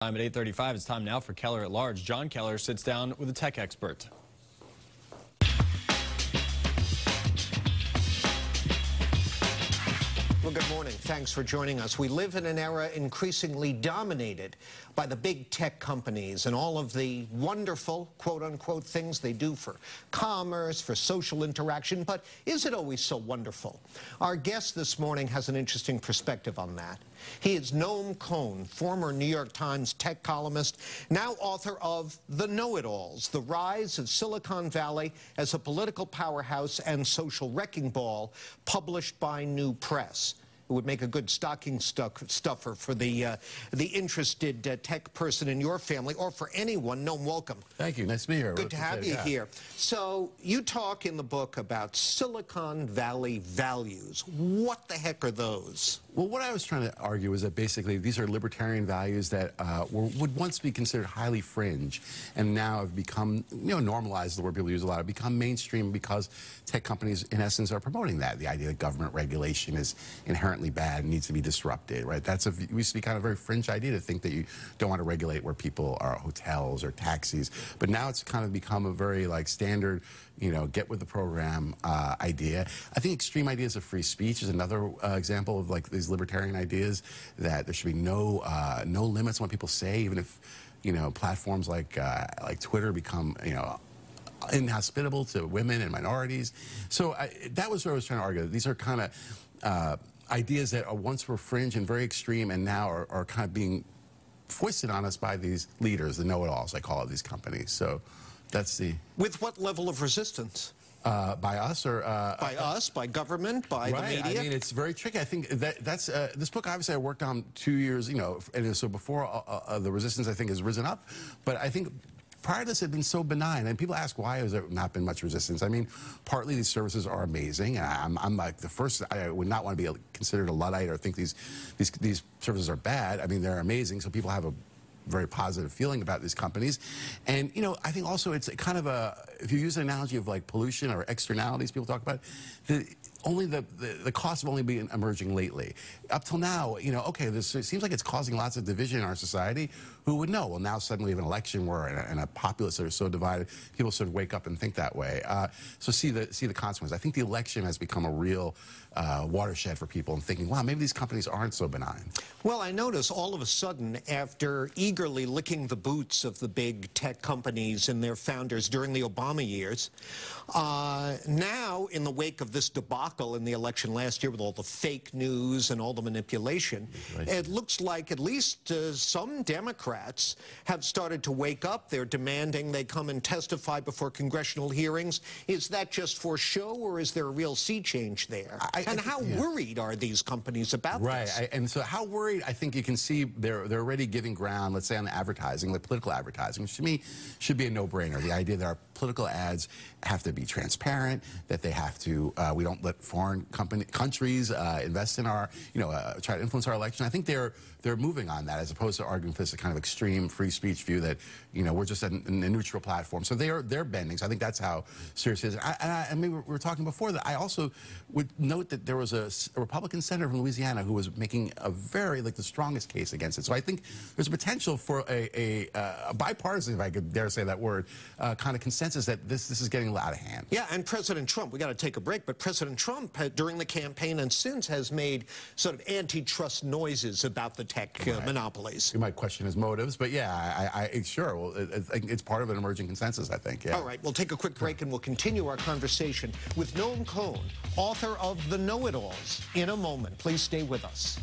I'm at 8:35. It's time now for Keller at Large. John Keller sits down with a tech expert. Well, good morning. Thanks for joining us. We live in an era increasingly dominated by the big tech companies and all of the wonderful, quote-unquote, things they do for commerce, for social interaction. But is it always so wonderful? Our guest this morning has an interesting perspective on that. He is Noam Cohen, former New York Times tech columnist, now author of The Know-It-Alls, The Rise of Silicon Valley as a Political Powerhouse and Social Wrecking Ball, published by New Press. It would make a good stocking stuffer for the interested tech person in your family, or for anyone. Noam, welcome. Thank you. Nice to be here. Good to have you here. So you talk in the book about Silicon Valley values. What the heck are those? Well, what I was trying to argue is that basically these are libertarian values that would once be considered highly fringe and now have become, normalized, the word people use a lot, have become mainstream because tech companies, in essence, are promoting that. The idea that government regulation is inherently bad and needs to be disrupted, right? It used to be kind of a very fringe idea to think that you don't want to regulate where people are, hotels or taxis. But now it's kind of become a very standard, get with the program idea. I think extreme ideas of free speech is another example of these libertarian ideas, that there should be no limits on what people say, even if platforms like Twitter become inhospitable to women and minorities. So that was what I was trying to argue. These are kind of ideas that once were fringe and very extreme, and now are kind of being foisted on us by these leaders, the know-it-alls, I call it, these companies. So that's the... With what level of resistance? By us, or by us, by government, by the media? I mean, it's very tricky. I think that's this book. Obviously, I worked on 2 years. And so before the resistance, I think, has risen up. But I think prior to this, it had been so benign, and people ask, why has there not been much resistance? I mean, partly these services are amazing. I'm like the first. I would not want to be considered a Luddite or think these services are bad. I mean, they're amazing. So people have a very positive feeling about these companies. And I think also it's kind of if you use an analogy of pollution or externalities people talk about, the costs have only been emerging lately. Up till now, okay, it seems like it's causing lots of division in our society. Who would know? Well, now suddenly we have an election where and a populace that are so divided, people sort of wake up and think that way. So see the consequences. I think the election has become a real watershed for people, and thinking, wow, maybe these companies aren't so benign. Well, I notice all of a sudden, after eagerly licking the boots of the big tech companies and their founders during the Obama years, now in the wake of this debacle in the election last year with all the fake news and all the manipulation, it looks like at least some Democrats have started to wake up. They're demanding they come and testify before congressional hearings. Is that just for show, or is there a real sea change there? And how worried are these companies about this? Right, and so how worried, I think you can see they're already giving ground, let's say, on the advertising, like political advertising, which to me should be a no-brainer. The idea that our political ads have to be transparent, that they have to, we don't let foreign countries invest in our, try to influence our election. I think they're moving on that, as opposed to arguing for this kind of extreme free speech view that, we're just a neutral platform. So they're bending. So I think that's how serious it is. And we were talking before that I also would note that there was a Republican senator from Louisiana who was making a very, the strongest case against it. So I think there's a potential for a bipartisan, if I could dare say that word, kind of consensus that this is getting out of hand. Yeah, and President Trump, we got to take a break, but President Trump, during the campaign and since, has made sort of antitrust noises about the tech monopolies. You might question his motives, but yeah, sure. Well, it's part of an emerging consensus, I think. Yeah. All right, we'll take a quick break and we'll continue our conversation with Noam Cohen, author of The Know-It-Alls, in a moment. Please stay with us.